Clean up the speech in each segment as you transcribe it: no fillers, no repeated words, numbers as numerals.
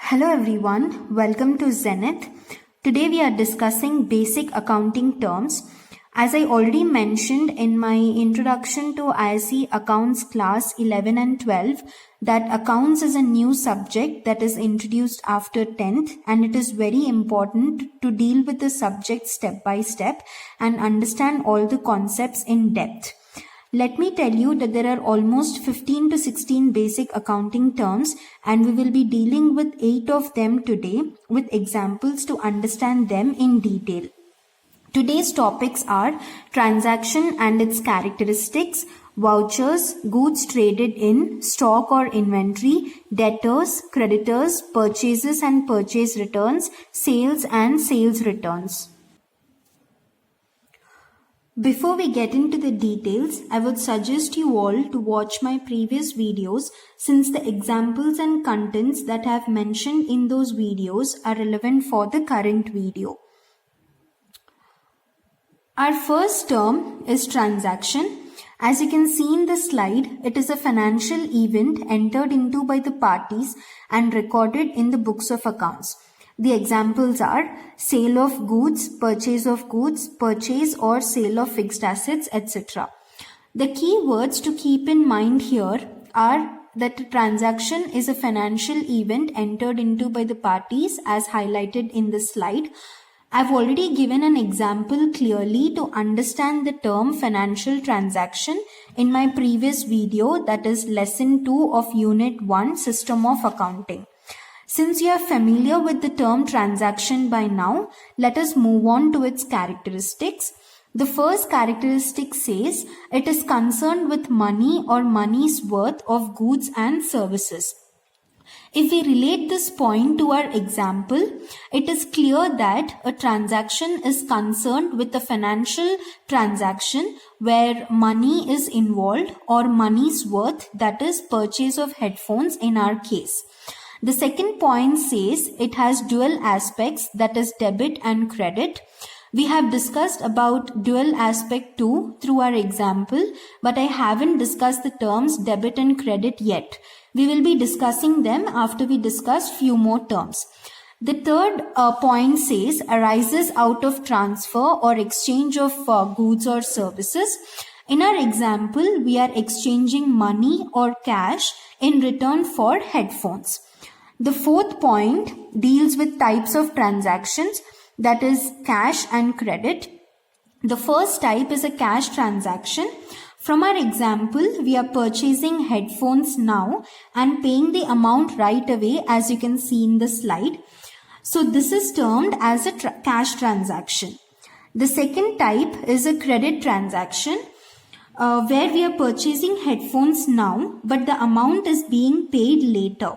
Hello everyone, welcome to Zenith. Today we are discussing basic accounting terms. As I already mentioned in my introduction to ISC accounts class 11 and 12, that accounts is a new subject that is introduced after 10th, and it is very important to deal with the subject step by step and understand all the concepts in depth. Let me tell you that there are almost 15 to 16 basic accounting terms, and we will be dealing with 8 of them today with examples to understand them in detail. Today's topics are transaction and its characteristics, vouchers, goods traded in, stock or inventory, debtors, creditors, purchases and purchase returns, sales and sales returns. Before we get into the details, I would suggest you all to watch my previous videos since the examples and contents that I have mentioned in those videos are relevant for the current video. Our first term is transaction. As you can see in the slide, it is a financial event entered into by the parties and recorded in the books of accounts. The examples are sale of goods, purchase or sale of fixed assets, etc. The key words to keep in mind here are that a transaction is a financial event entered into by the parties as highlighted in the slide. I've already given an example clearly to understand the term financial transaction in my previous video, that is lesson 2 of unit 1 system of accounting. Since you are familiar with the term transaction by now, let us move on to its characteristics. The first characteristic says it is concerned with money or money's worth of goods and services. If we relate this point to our example, it is clear that a transaction is concerned with a financial transaction where money is involved or money's worth, that is purchase of headphones in our case. The second point says it has dual aspects, that is debit and credit. We have discussed about dual aspect 2 through our example, but I haven't discussed the terms debit and credit yet. We will be discussing them after we discuss few more terms. The third point says arises out of transfer or exchange of goods or services. In our example, we are exchanging money or cash in return for headphones. The fourth point deals with types of transactions, that is cash and credit. The first type is a cash transaction. From our example, we are purchasing headphones now and paying the amount right away, as you can see in the slide. So this is termed as a cash transaction. The second type is a credit transaction where we are purchasing headphones now, but the amount is being paid later.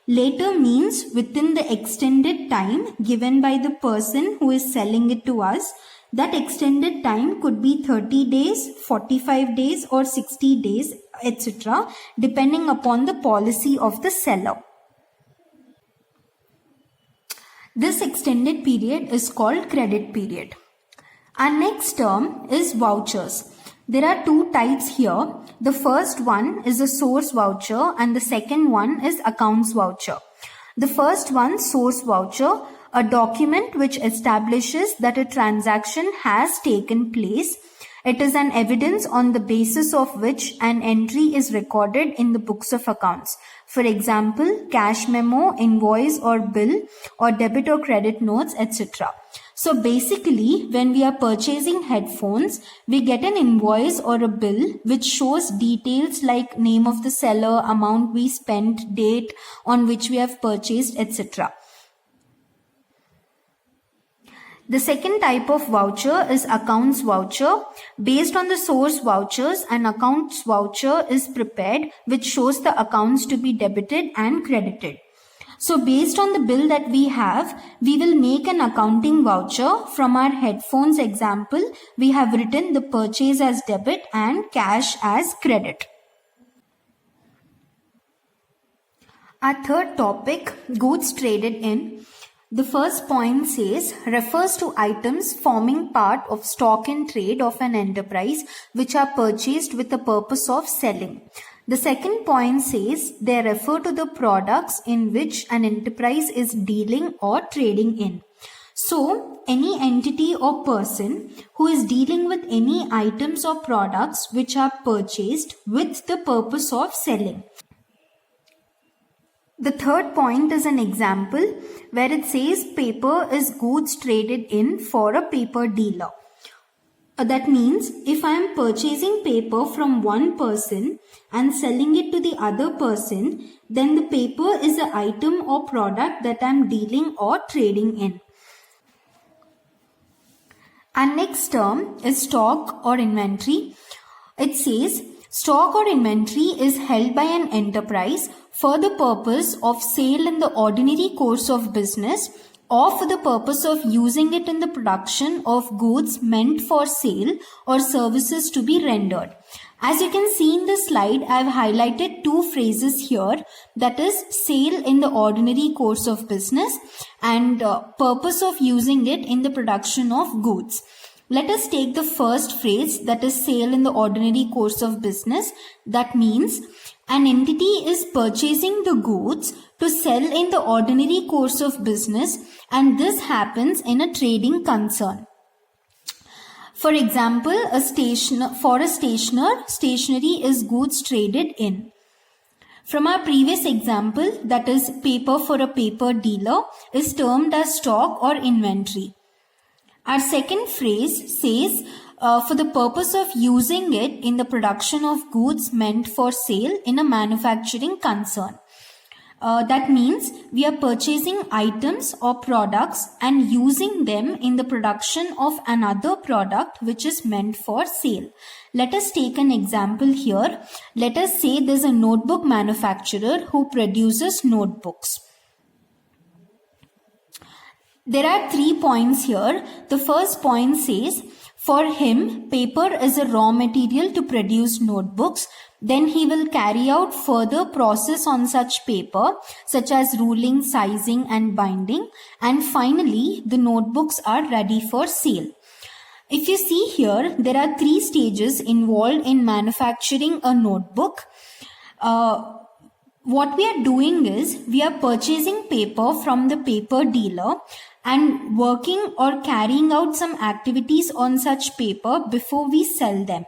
Later means within the extended time given by the person who is selling it to us. That extended time could be 30 days, 45 days or 60 days, etc. depending upon the policy of the seller. This extended period is called credit period. Our next term is vouchers. There are two types here. The first one is a source voucher and the second one is accounts voucher. The first one, source voucher, a document which establishes that a transaction has taken place. It is an evidence on the basis of which an entry is recorded in the books of accounts. For example, cash memo, invoice or bill or debit or credit notes, etc. So basically, when we are purchasing headphones, we get an invoice or a bill which shows details like name of the seller, amount we spent, date on which we have purchased, etc. The second type of voucher is accounts voucher. Based on the source vouchers, an accounts voucher is prepared which shows the accounts to be debited and credited. So based on the bill that we have, we will make an accounting voucher. From our headphones example, we have written the purchase as debit and cash as credit. Our third topic, goods traded in. The first point says refers to items forming part of stock in trade of an enterprise which are purchased with the purpose of selling. The second point says they refer to the products in which an enterprise is dealing or trading in. So, any entity or person who is dealing with any items or products which are purchased with the purpose of selling. The third point is an example where it says paper is goods traded in for a paper dealer. That means if I am purchasing paper from one person and selling it to the other person, then the paper is an item or product that I am dealing or trading in. Our next term is stock or inventory. It says stock or inventory is held by an enterprise for the purpose of sale in the ordinary course of business or for the purpose of using it in the production of goods meant for sale or services to be rendered. As you can see in the slide, I have highlighted two phrases here, that is sale in the ordinary course of business and purpose of using it in the production of goods. Let us take the first phrase, that is sale in the ordinary course of business. That means an entity is purchasing the goods to sell in the ordinary course of business, and this happens in a trading concern. For example, for a stationer, stationery is goods traded in. From our previous example, that is paper for a paper dealer, is termed as stock or inventory. Our second phrase says for the purpose of using it in the production of goods meant for sale in a manufacturing concern. That means we are purchasing items or products and using them in the production of another product which is meant for sale. Let us take an example here. Let us say there's a notebook manufacturer who produces notebooks. There are 3 points here. The first point says, for him, paper is a raw material to produce notebooks. Then he will carry out further process on such paper, such as ruling, sizing and binding. And finally, the notebooks are ready for sale. If you see here, there are 3 stages involved in manufacturing a notebook. What we are doing is, we are purchasing paper from the paper dealer and working or carrying out some activities on such paper before we sell them.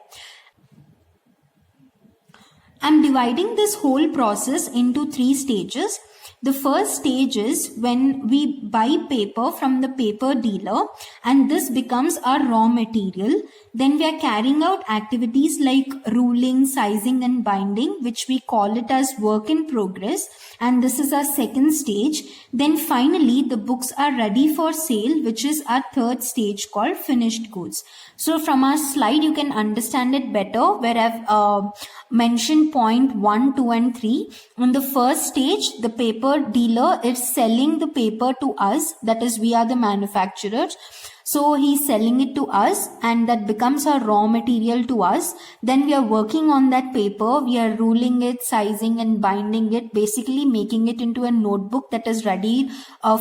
I'm dividing this whole process into 3 stages. The first stage is when we buy paper from the paper dealer and this becomes our raw material. Then we are carrying out activities like ruling, sizing and binding, which we call it as work in progress. And this is our second stage. Then finally the books are ready for sale, which is our third stage called finished goods. So from our slide you can understand it better where I've mentioned point 1, 2 and 3. On the first stage, the paper dealer is selling the paper to us, that is we are the manufacturers. So he's selling it to us and that becomes our raw material to us. Then we are working on that paper, we are ruling it, sizing and binding it, basically making it into a notebook that is ready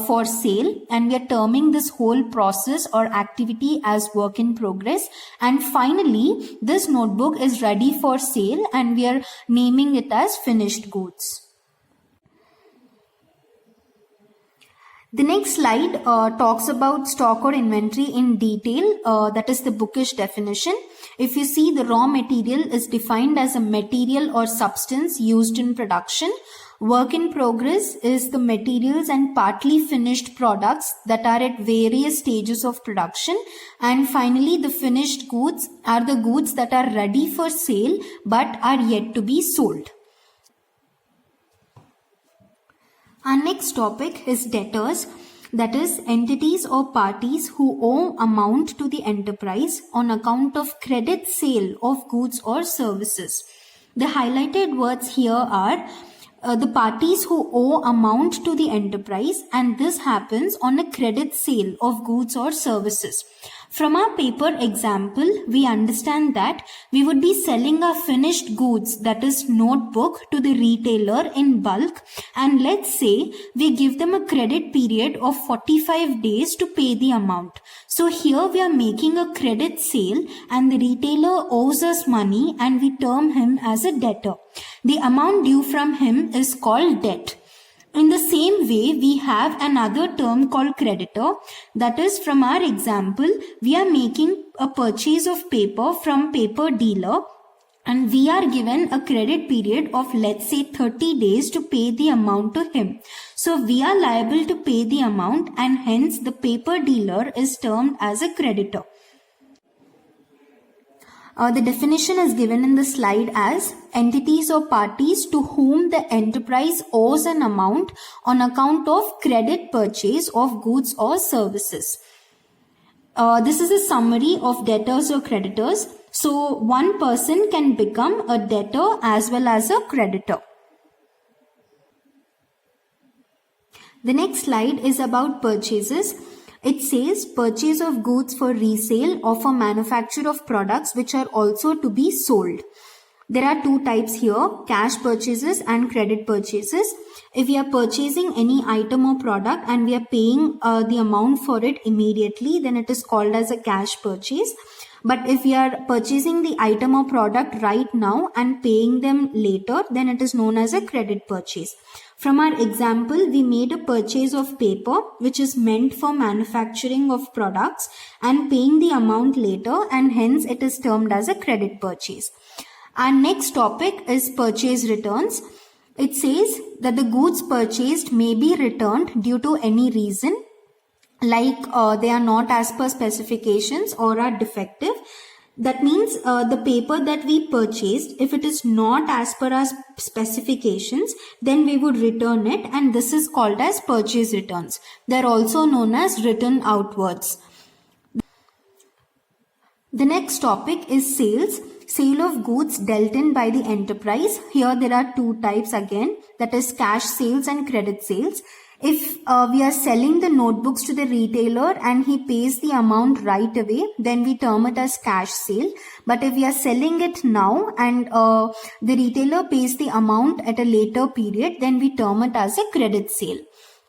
for sale, and we are terming this whole process or activity as work in progress. And finally this notebook is ready for sale and we are naming it as finished goods. The next slide talks about stock or inventory in detail, that is the bookish definition. If you see, the raw material is defined as a material or substance used in production. Work in progress is the materials and partly finished products that are at various stages of production. And finally, the finished goods are the goods that are ready for sale but are yet to be sold. Our next topic is debtors, that is entities or parties who owe amount to the enterprise on account of credit sale of goods or services. The highlighted words here are the parties who owe amount to the enterprise, and this happens on a credit sale of goods or services. From our paper example, we understand that we would be selling our finished goods, that is notebook, to the retailer in bulk, and let's say we give them a credit period of 45 days to pay the amount. So here we are making a credit sale and the retailer owes us money and we term him as a debtor. The amount due from him is called debt. In the same way, we have another term called creditor. That is, from our example, we are making a purchase of paper from paper dealer, and we are given a credit period of, let's say, 30 days to pay the amount to him. So we are liable to pay the amount, and hence the paper dealer is termed as a creditor. The definition is given in the slide as entities or parties to whom the enterprise owes an amount on account of credit purchase of goods or services. This is a summary of debtors or creditors. So one person can become a debtor as well as a creditor. The next slide is about purchases. It says purchase of goods for resale or for manufacture of products which are also to be sold. There are two types here, cash purchases and credit purchases. If we are purchasing any item or product and we are paying the amount for it immediately, then it is called as a cash purchase. But if we are purchasing the item or product right now and paying them later, then it is known as a credit purchase. From our example, we made a purchase of paper which is meant for manufacturing of products and paying the amount later, and hence it is termed as a credit purchase. Our next topic is purchase returns. It says that the goods purchased may be returned due to any reason, like they are not as per specifications or are defective. That means the paper that we purchased, if it is not as per our specifications, then we would return it, and this is called as purchase returns. They are also known as return outwards. The next topic is sales. Sale of goods dealt in by the enterprise. Here there are two types again, that is cash sales and credit sales. If we are selling the notebooks to the retailer and he pays the amount right away, then we term it as cash sale. But if we are selling it now and the retailer pays the amount at a later period, then we term it as a credit sale.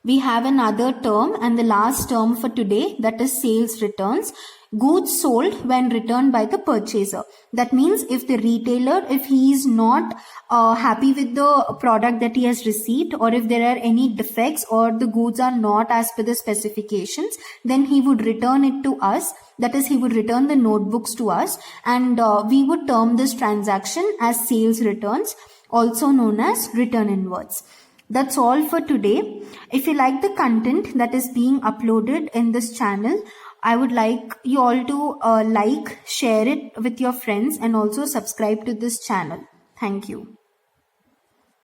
We have another term, and the last term for today, that is sales returns. Goods sold when returned by the purchaser. That means if the retailer, if he is not happy with the product that he has received, or if there are any defects or the goods are not as per the specifications, then he would return it to us. That is, he would return the notebooks to us, and we would term this transaction as sales returns, also known as return inwards. That's all for today. If you like the content that is being uploaded in this channel, I would like you all to like, share it with your friends, and also subscribe to this channel. Thank you.